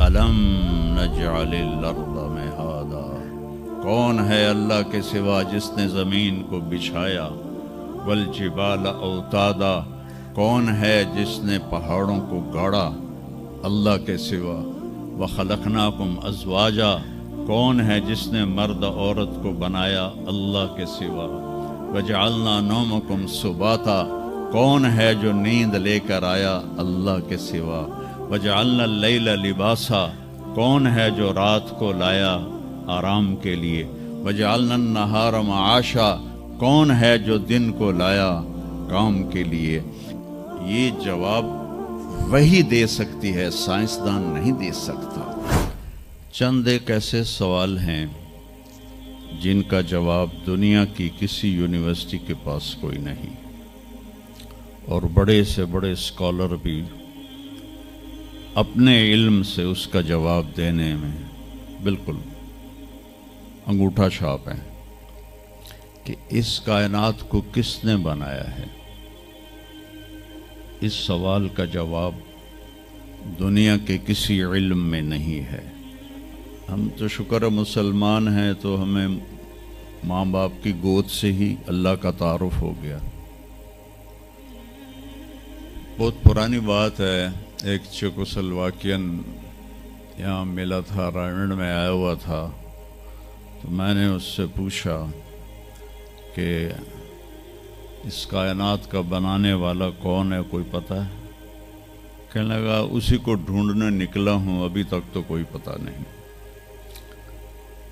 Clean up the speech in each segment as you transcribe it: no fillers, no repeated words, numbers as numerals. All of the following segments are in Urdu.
الم نجعل الارض مہادا، کون ہے اللہ کے سوا جس نے زمین کو بچھایا، والجبال اوتادا، کون ہے جس نے پہاڑوں کو گاڑا اللہ کے سوا، وخلقناکم ازواجا، کون ہے جس نے مرد عورت کو بنایا اللہ کے سوا، وجعلنا نومکم سباتا، کون ہے جو نیند لے کر آیا اللہ کے سوا، وجعلنا اللیل لباسا، کون ہے جو رات کو لایا آرام کے لیے، وجعلنا النہار معاشا، کون ہے جو دن کو لایا کام کے لیے۔ یہ جواب وہی دے سکتی ہے، سائنسدان نہیں دے سکتا۔ چند ایک ایسے سوال ہیں جن کا جواب دنیا کی کسی یونیورسٹی کے پاس کوئی نہیں، اور بڑے سے بڑے اسکالر بھی اپنے علم سے اس کا جواب دینے میں بالکل انگوٹھا چھاپ ہیں کہ اس کائنات کو کس نے بنایا ہے۔ اس سوال کا جواب دنیا کے کسی علم میں نہیں ہے۔ ہم تو شکر مسلمان ہیں تو ہمیں ماں باپ کی گود سے ہی اللہ کا تعارف ہو گیا۔ بہت پرانی بات ہے، ایک چیکوسلواکین یہاں ملا تھا، رائمنڈ میں آیا ہوا تھا، تو میں نے اس سے پوچھا کہ اس کائنات کا بنانے والا کون ہے، کوئی پتہ ہے؟ کہنے لگا اسی کو ڈھونڈنے نکلا ہوں، ابھی تک تو کوئی پتہ نہیں۔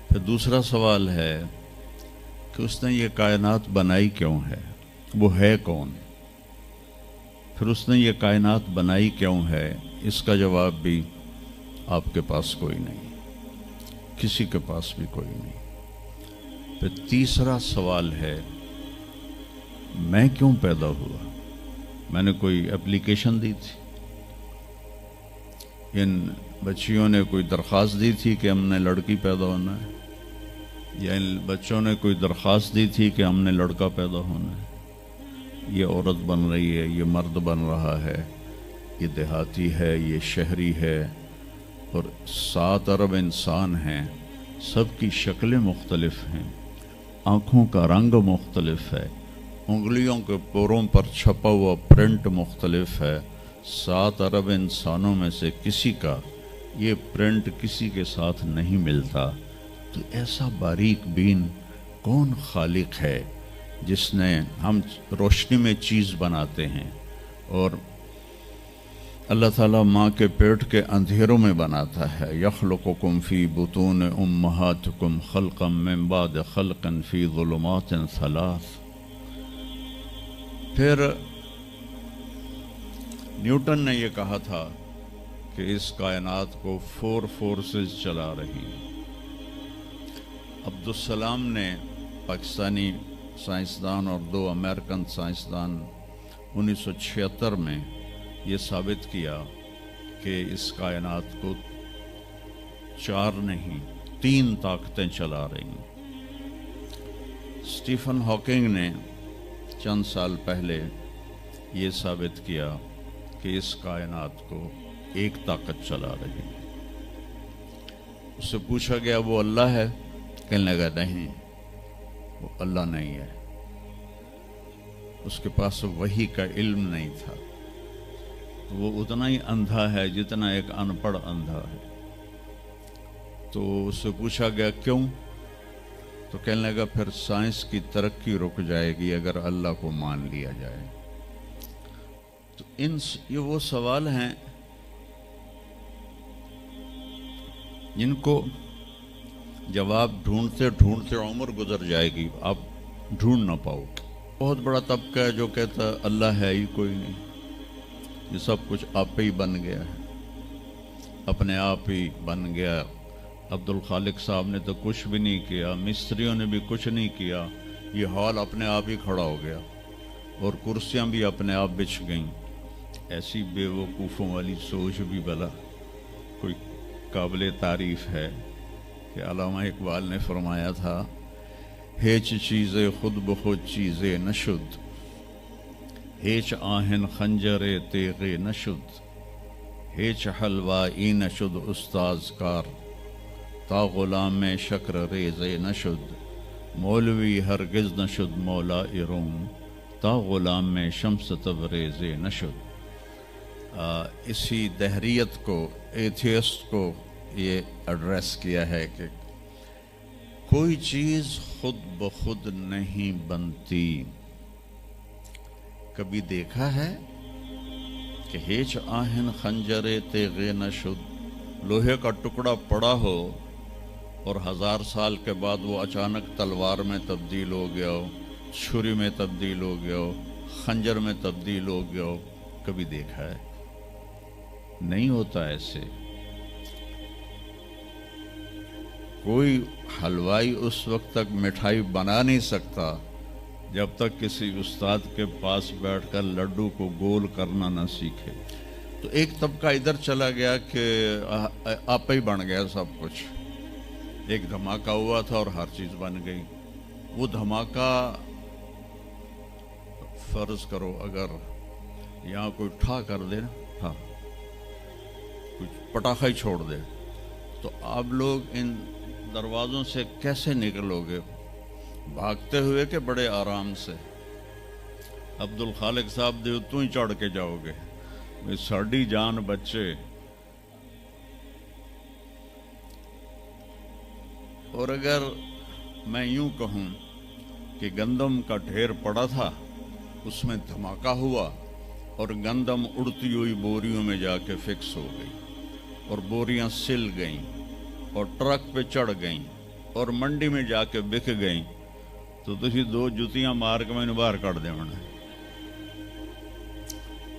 پھر دوسرا سوال ہے کہ اس نے یہ کائنات بنائی کیوں ہے، وہ ہے کون؟ پھر اس نے یہ کائنات بنائی کیوں ہے، اس کا جواب بھی آپ کے پاس کوئی نہیں، کسی کے پاس بھی کوئی نہیں۔ پھر تیسرا سوال ہے میں کیوں پیدا ہوا؟ میں نے کوئی اپلیکیشن دی تھی؟ ان بچیوں نے کوئی درخواست دی تھی کہ ہم نے لڑکی پیدا ہونا ہے؟ یا ان بچوں نے کوئی درخواست دی تھی کہ ہم نے لڑکا پیدا ہونا ہے؟ یہ عورت بن رہی ہے، یہ مرد بن رہا ہے، یہ دیہاتی ہے، یہ شہری ہے، اور 7 ارب انسان ہیں، سب کی شکلیں مختلف ہیں، آنکھوں کا رنگ مختلف ہے، انگلیوں کے پوروں پر چھپا ہوا پرنٹ مختلف ہے۔ 7 ارب انسانوں میں سے کسی کا یہ پرنٹ کسی کے ساتھ نہیں ملتا۔ تو ایسا باریک بین کون خالق ہے جس نے، ہم روشنی میں چیز بناتے ہیں اور اللہ تعالیٰ ماں کے پیٹ کے اندھیروں میں بناتا ہے، یخلقکم فی بطون امہاتکم خلقا من بعد خلق فی ظلمات 3۔ پھر نیوٹن نے یہ کہا تھا کہ اس کائنات کو 4 فورسز چلا رہی ہیں۔ عبدالسلام نے، پاکستانی سائنسدان، اور 2 امریکن سائنسدان 1976 میں یہ ثابت کیا کہ اس کائنات کو 4 نہیں 3 طاقتیں چلا رہی ہیں۔ اسٹیفن ہاکنگ نے چند سال پہلے یہ ثابت کیا کہ اس کائنات کو 1 طاقت چلا رہی ہے۔ اس سے پوچھا گیا وہ اللہ ہے؟ کہنے لگا نہیں، وہ اللہ نہیں ہے، اس کے پاس وحی کا علم نہیں تھا، وہ اتنا ہی اندھا ہے جتنا ایک ان پڑھ اندھا ہے۔ تو اس سے پوچھا گیا کیوں؟ تو کہنے لگا پھر سائنس کی ترقی رک جائے گی اگر اللہ کو مان لیا جائے۔ تو یہ وہ سوال ہیں جن کو جواب ڈھونڈتے ڈھونڈتے عمر گزر جائے گی، آپ ڈھونڈ نہ پاؤ۔ بہت بڑا طبقہ ہے جو کہتا ہے اللہ ہے ہی کوئی نہیں، یہ سب کچھ آپ پہ ہی بن گیا ہے، اپنے آپ ہی بن گیا۔ عبد الخالق صاحب نے تو کچھ بھی نہیں کیا، مستریوں نے بھی کچھ نہیں کیا، یہ ہال اپنے آپ ہی کھڑا ہو گیا، اور کرسیاں بھی اپنے آپ بچھ گئیں۔ ایسی بے وقوفوں والی سوچ بھی بلا کوئی قابل تعریف ہے کہ علامہ اقبال نے فرمایا تھا، ہیچ چیزیں خود بخود چیزیں نشد، ہیچ آہن خنجر تیغ نشد، ہیچ حلوائی نشد استاز کار تا غلام شکر ریز نشد مولوی ہرگز نشد مولا روم تا غلام شمس تبریز نشد۔ اسی دہریت کو، ایتھیسٹ کو یہ ایڈریس کیا ہے کہ کوئی چیز خود بخود نہیں بنتی۔ کبھی دیکھا ہے کہ ہیچ آہن خنجر تیغے نشد، لوہے کا ٹکڑا پڑا ہو اور 1000 سال کے بعد وہ اچانک تلوار میں تبدیل ہو گیا ہو، چھری میں تبدیل ہو گیا ہو، خنجر میں تبدیل ہو گیا ہو؟ کبھی دیکھا ہے؟ نہیں ہوتا ایسے۔ کوئی حلوائی اس وقت تک مٹھائی بنا نہیں سکتا جب تک کسی استاد کے پاس بیٹھ کر لڈو کو گول کرنا نہ سیکھے۔ تو ایک طبقہ ادھر چلا گیا کہ آپ ہی بن گیا سب کچھ، ایک دھماکہ ہوا تھا اور ہر چیز بن گئی۔ وہ دھماکہ فرض کرو اگر یہاں کوئی ٹھا کر دے نا، کچھ پٹاخہ ہی چھوڑ دے، تو آپ لوگ ان دروازوں سے کیسے نکلو گے؟ بھاگتے ہوئے کہ بڑے آرام سے؟ عبد الخالق صاحب دے تو ہی چڑھ کے جاؤ گے، ساڑی جان بچے۔ اور اگر میں یوں کہوں کہ گندم کا ڈھیر پڑا تھا، اس میں دھماکہ ہوا اور گندم اڑتی ہوئی بوریوں میں جا کے فکس ہو گئی اور بوریاں سل گئیں اور ٹرک پہ چڑھ گئیں اور منڈی میں جا کے بک گئیں، تو تسی 2 جتیاں مار کے میں نے باہر کٹ دے منا۔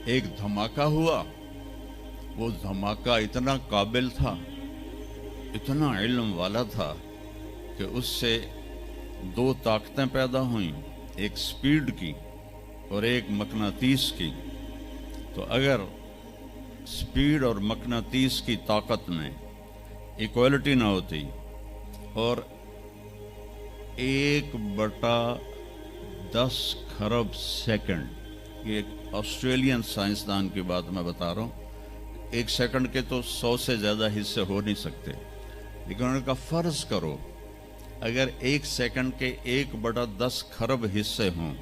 ایک دھماکہ ہوا، وہ دھماکہ اتنا قابل تھا، اتنا علم والا تھا کہ اس سے 2 طاقتیں پیدا ہوئیں، ایک سپیڈ کی اور ایک مقناطیس کی۔ تو اگر سپیڈ اور مقناطیس کی طاقت میں ایکوالٹی نہ ہوتی اور 1/10 خرب سیکنڈ، یہ ایک آسٹریلین سائنسدان کی بات میں بتا رہا ہوں، 1 سیکنڈ کے تو 100 سے زیادہ حصے ہو نہیں سکتے، لیکن انہوں نے کہا فرض کرو اگر 1 سیکنڈ کے 1/10 خرب حصے ہوں،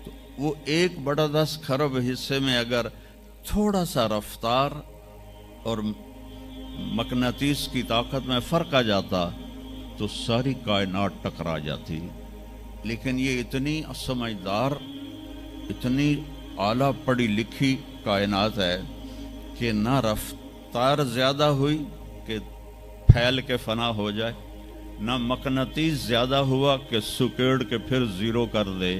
تو وہ 1/10 خرب حصے میں اگر تھوڑا سا رفتار اور مقناطیس کی طاقت میں فرق آ جاتا تو ساری کائنات ٹکرا جاتی۔ لیکن یہ اتنی سمجھدار، اتنی اعلیٰ پڑھی لکھی کائنات ہے کہ نہ رفتار زیادہ ہوئی کہ پھیل کے فنا ہو جائے، نہ مقناطیس زیادہ ہوا کہ سکیڑ کے پھر زیرو کر دے۔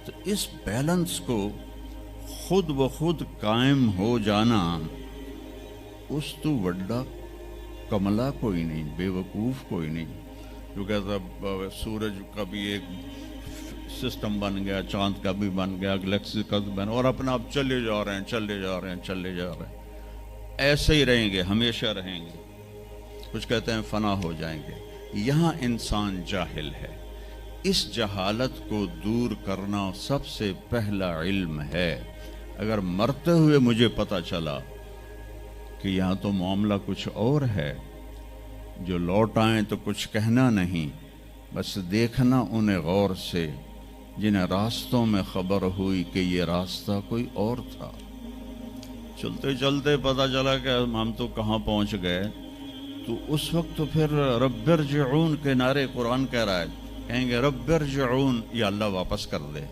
تو اس بیلنس کو خود بخود قائم ہو جانا، اس تو وڈا کملا کوئی نہیں، بے وقوف کوئی نہیں۔ جو کہتا سورج کا بھی ایک سسٹم بن گیا، چاند کا بھی بن گیا، گلیکسی کا بھی بن گیا، اور اپنا آپ چلے جا رہے ہیں، چلے جا رہے ہیں، چلے جا رہے ہیں، ایسے ہی رہیں گے، ہمیشہ رہیں گے۔ کچھ کہتے ہیں فنا ہو جائیں گے۔ یہاں انسان جاہل ہے، اس جہالت کو دور کرنا سب سے پہلا علم ہے۔ اگر مرتے ہوئے مجھے پتہ چلا کہ یہاں تو معاملہ کچھ اور ہے، جو لوٹ آئیں تو کچھ کہنا نہیں، بس دیکھنا انہیں غور سے جنہیں راستوں میں خبر ہوئی کہ یہ راستہ کوئی اور تھا۔ چلتے چلتے پتہ چلا کہ ہم تو کہاں پہنچ گئے، تو اس وقت تو پھر رب ارجعون کے نعرے قرآن کہہ رہا ہے، کہیں گے رب ارجعون، یا اللہ واپس کر دے،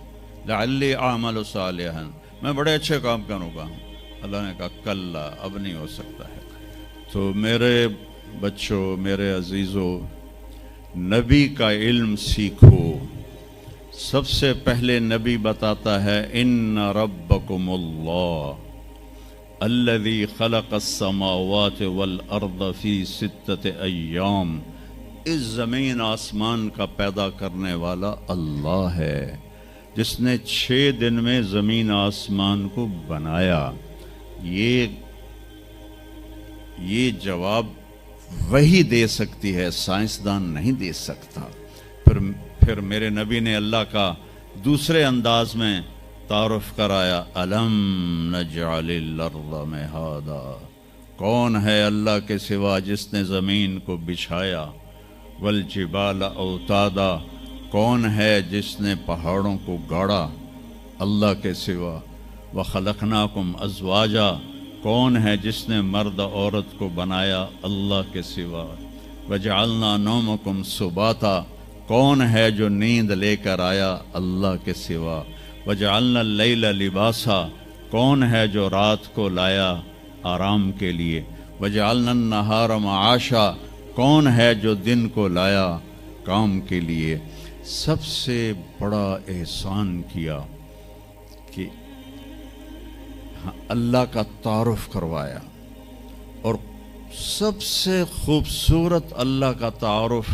لعلی اعمل صالحا، میں بڑے اچھے کام کروں گا۔ اللہ نے کہا کلا، اب نہیں ہو سکتا ہے۔ تو میرے بچوں، میرے عزیزوں، نبی کا علم سیکھو۔ سب سے پہلے نبی بتاتا ہے ان ربکم اللہ الذی خلق السماوات والارض فی 6 ایام، اس زمین آسمان کا پیدا کرنے والا اللہ ہے، جس نے 6 دن میں زمین آسمان کو بنایا۔ یہ جواب وہی دے سکتی ہے، سائنسدان نہیں دے سکتا۔ پھر میرے نبی نے اللہ کا دوسرے انداز میں تعارف کرایا، الم نجعل الارض مہادا، کون ہے اللہ کے سوا جس نے زمین کو بچھایا؟ والجبال اوتادا، کون ہے جس نے پہاڑوں کو گاڑا؟ اللہ کے سوا۔ وخلقناکم ازواجا، کون ہے جس نے مرد عورت کو بنایا؟ اللہ کے سوا۔ وجعلنا نومکم سباتا، کون ہے جو نیند لے کر آیا؟ اللہ کے سوا۔ وجعلنا اللیل لباسا، کون ہے جو رات کو لایا آرام کے لیے؟ وجعلنا النہار معاشا، کون ہے جو دن کو لایا کام کے لیے؟ سب سے بڑا احسان کیا کہ اللہ کا تعارف کروایا، اور سب سے خوبصورت اللہ کا تعارف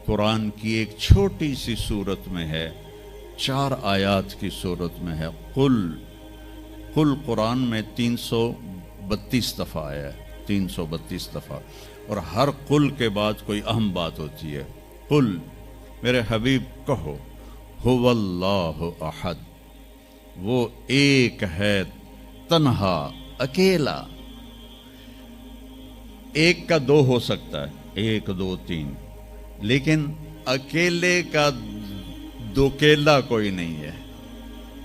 قرآن کی ایک چھوٹی سی صورت میں ہے، 4 آیات کی صورت میں ہے۔ قل قرآن میں 332 دفعہ آیا ہے، 332 دفعہ، اور ہر قل کے بعد کوئی اہم بات ہوتی ہے۔ قل، میرے حبیب کہو، هو اللہ احد، وہ ایک ہے، تنہا، اکیلا۔ ایک کا 2 ہو سکتا ہے، 1 2 3، لیکن اکیلے کا دوکیلا کوئی نہیں ہے۔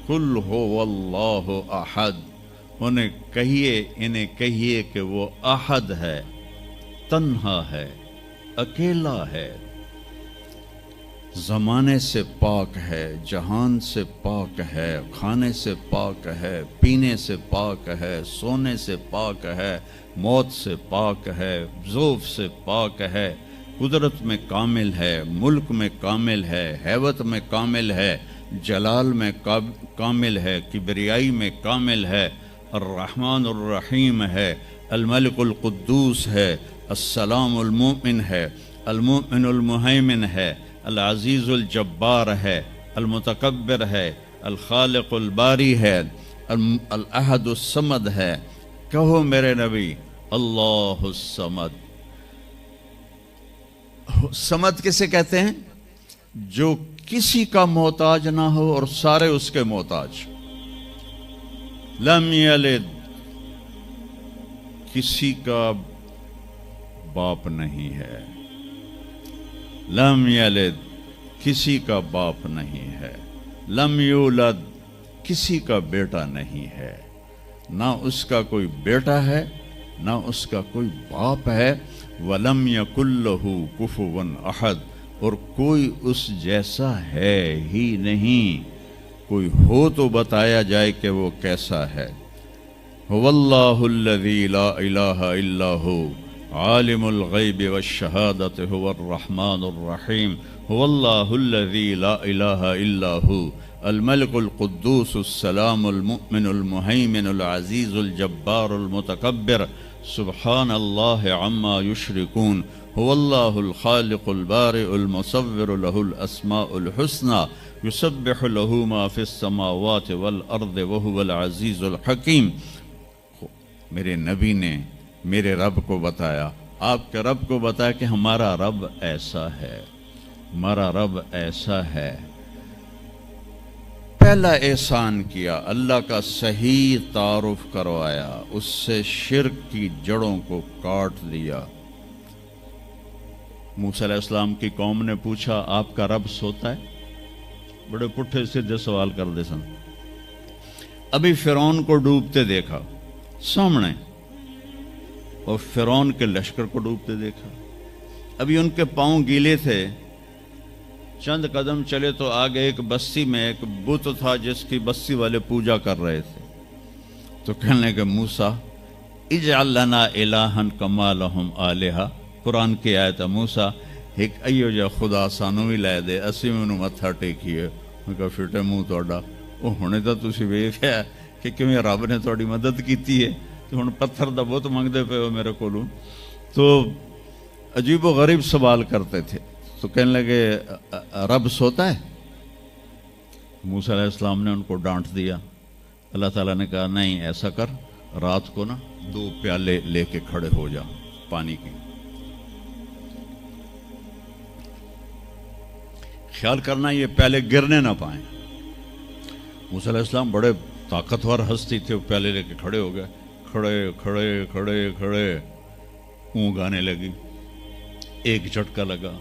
قل هو اللہ احد، انہیں کہیے کہ وہ احد ہے، تنہا ہے، اکیلا ہے، زمانے سے پاک ہے، جہان سے پاک ہے، کھانے سے پاک ہے، پینے سے پاک ہے، سونے سے پاک ہے، موت سے پاک ہے، ضعف سے پاک ہے، قدرت میں کامل ہے، ملک میں کامل ہے، ہیبت میں کامل ہے، جلال میں کامل ہے، کبریائی میں کامل ہے، الرحمن الرحیم ہے، الملک القدوس ہے، السلام المؤمن ہے، المؤمن المہیمن ہے، العزیز الجبار ہے، المتکبر ہے، الخالق الباری ہے، الاحد الصمد ہے۔ کہو میرے نبی، اللہ الصمد۔ صمد کسے کہتے ہیں؟ جو کسی کا محتاج نہ ہو اور سارے اس کے محتاج۔ لم یلد، کسی کا باپ نہیں ہے۔ لم یلد، کسی کا باپ نہیں ہے۔ لم یولد، کسی کا بیٹا نہیں ہے، نہ اس کا کوئی بیٹا ہے، نہ اس کا کوئی باپ ہے۔ وَلَمْ يَكُنْ لَهُ كُفُوًا أَحَدٌ، اور کوئی اس جیسا ہے ہی نہیں، کوئی ہو تو بتایا جائے کہ وہ کیسا ہے۔ هُوَ اللَّهُ الَّذِي لَا إِلَٰهَ إِلَّا هُوَ عالم الغیب والشہادۃ هو الرحمن الرحیم۔ هو اللہ الذی لا الہ الا هو الملک القدوس السلام المؤمن المہیمن العزیز الجبار المتکبر سبحان اللہ عما یشرکون۔ هو اللہ الخالق البارئ المصور له الاسماء الحسنى یسبح له ما فی السماوات والارض وهو العزیز الحکیم۔ میرے نبی نے میرے رب کو بتایا، آپ کے رب کو بتایا کہ ہمارا رب ایسا ہے، ہمارا رب ایسا ہے۔ پہلا احسان کیا، اللہ کا صحیح تعارف کروایا، اس سے شرک کی جڑوں کو کاٹ دیا۔ موسیٰ علیہ السلام کی قوم نے پوچھا، آپ کا رب سوتا ہے؟ بڑے پٹھے سیدھے سوال کر دے سن۔ ابھی فرعون کو ڈوبتے دیکھا سامنے، اور فرعون کے لشکر کو ڈوبتے دیکھا۔ ابھی ان کے پاؤں گیلے تھے، چند قدم چلے تو آگے ایک بستی میں ایک بت تھا جس کی بستی والے پوجا کر رہے تھے۔ تو کہنے لگے موسیٰ اجعل لنا الہا کما لہم آلہہ، قرآن کی آیت ہے، موسیٰ ایک ایو جا خدا سانو بھی لے دے، اسی میں انہوں متھا ٹیکیے۔ میں کہا فٹے منہ توڑا، وہ ہونے تو تسی ویکھیا کہ کیویں رب نے تھوڑی مدد کیتی ہے، تو ہن پتھر دا بت منگدے پے ہو میرے کولوں۔ تو عجیب و غریب سوال کرتے تھے۔ تو کہنے لگے رب سوتا ہے؟ موسیٰ علیہ السلام نے ان کو ڈانٹ دیا۔ اللہ تعالیٰ نے کہا نہیں، ایسا کر، رات کو نا 2 پیالے لے کے کھڑے ہو جا پانی کی، خیال کرنا یہ پیالے گرنے نہ پائیں۔ موسیٰ علیہ السلام بڑے طاقتور ہستی تھے، وہ پیالے لے کے کھڑے ہو گئے، کھڑے کھڑے کھڑے کھڑے اونگ آنے لگی. ایک جھٹکا لگا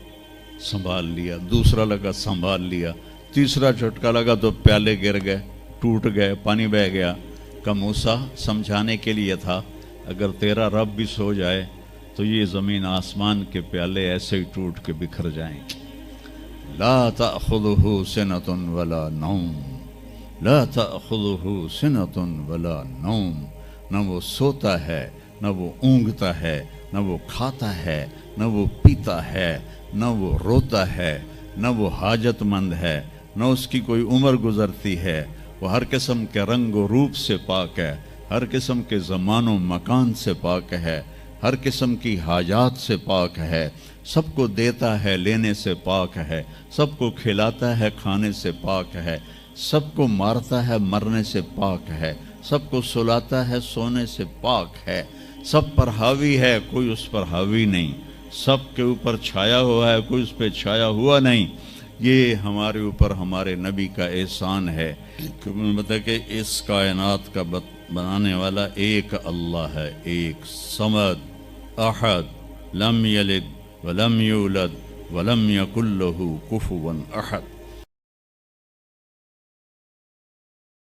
سنبھال لیا, دوسرا لگا سنبھال لیا, تیسرا جھٹکا لگا تو پیالے گر گئے, ٹوٹ گئے, پانی بہہ گیا. کہ موسیٰ سمجھانے کے لیے تھا, اگر تیرا رب بھی سو جائے تو یہ زمین آسمان کے پیالے ایسے ہی ٹوٹ کے بکھر جائیں. لا تأخذہ سنۃ ولا نوم, لا تأخذہ سنۃ ولا نوم. نہ وہ سوتا ہے, نہ وہ اونگتا ہے, نہ وہ کھاتا ہے, نہ وہ پیتا ہے, نہ وہ روتا ہے, نہ وہ حاجت مند ہے, نہ اس کی کوئی عمر گزرتی ہے. وہ ہر قسم کے رنگ و روپ سے پاک ہے, ہر قسم کے زمان و مکان سے پاک ہے, ہر قسم کی حاجات سے پاک ہے. سب کو دیتا ہے, لینے سے پاک ہے, سب کو کھلاتا ہے, کھانے سے پاک ہے, سب کو مارتا ہے, مرنے سے پاک ہے, سب کو سلاتا ہے, سونے سے پاک ہے. سب پر حاوی ہے, کوئی اس پر حاوی نہیں, سب کے اوپر چھایا ہوا ہے, کوئی اس پہ چھایا ہوا نہیں. یہ ہمارے اوپر ہمارے نبی کا احسان ہے کہ اس کائنات کا بنانے والا ایک اللہ ہے, ایک صمد احد لم یلد ولم یولد ولم یکن لہ کفوا احد.